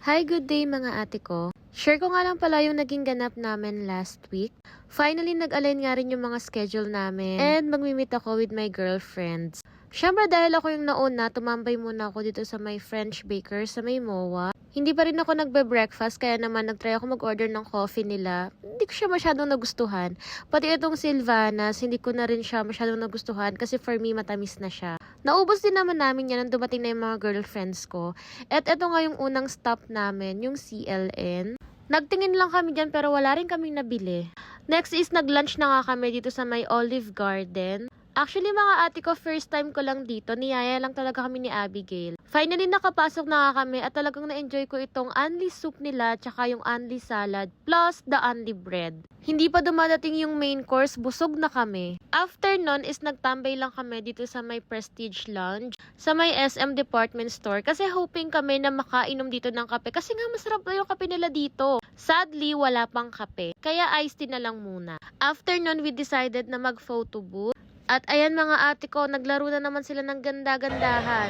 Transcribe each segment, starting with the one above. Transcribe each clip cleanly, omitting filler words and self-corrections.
Hi, good day mga ate ko. Share ko nga lang pala yung naging ganap namin last week. Finally, nag-align nga rin yung mga schedule namin and magmi-meet ako with my girlfriends. Siyempre dahil ako yung nauna, tumambay muna ako dito sa may French baker sa may MOA. Hindi pa rin ako nagbe-breakfast kaya naman nag-try ako mag-order ng coffee nila. Hindi ko siya masyadong nagustuhan. Pati itong Sylvanas, hindi ko na rin siya masyadong nagustuhan kasi for me matamis na siya. Naubos din naman namin yan nung dumating na yung mga girlfriends ko. At ito nga yung unang stop namin, yung CLN. Nagtingin lang kami dyan pero wala rin kaming nabili. Next is nag-lunch na nga kami dito sa may Olive Garden. Actually mga ate ko, first time ko lang dito. Niyaya lang talaga kami ni Abigail. Finally nakapasok na nga kami at talagang na-enjoy ko itong unli soup nila tsaka yung unli salad plus the unli bread. Hindi pa dumadating yung main course, busog na kami. After nun is nagtambay lang kami dito sa may Prestige Lounge, sa may SM Department Store kasi hoping kami na makainom dito ng kape kasi nga masarap na yung kape nila dito. Sadly, wala pang kape, kaya iced tea na lang muna. After nun, we decided na mag-photo booth. At ayan mga ate ko, naglaro na naman sila ng ganda-gandahan.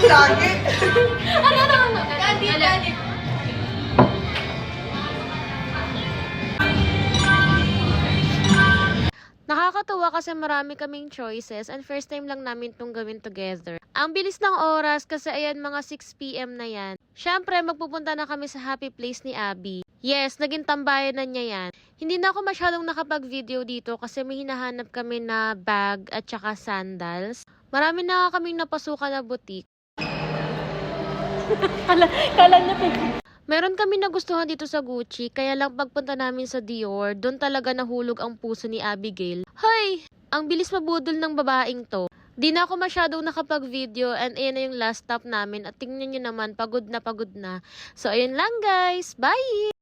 Lagi. Nakakatuwa kasi marami kaming choices and first time lang namin itong gawin together. Ang bilis ng oras kasi ayan mga 6 PM na yan. Siyempre magpupunta na kami sa happy place ni Abby. Yes, naging tambayan na niya yan. Hindi na ako masyadong nakapag-video dito kasi may hinahanap kami na bag at saka sandals. Marami na kaming napasukan na boutique. Kala niya Meron kami nagustuhan dito sa Gucci, kaya lang pagpunta namin sa Dior, doon talaga nahulog ang puso ni Abigail. Hay! Ang bilis mabudol ng babaeng to. Di na ako masyadong nakapag-video and ayan na yung last stop namin at tingnan nyo naman, pagod na pagod na. So ayun lang guys, bye!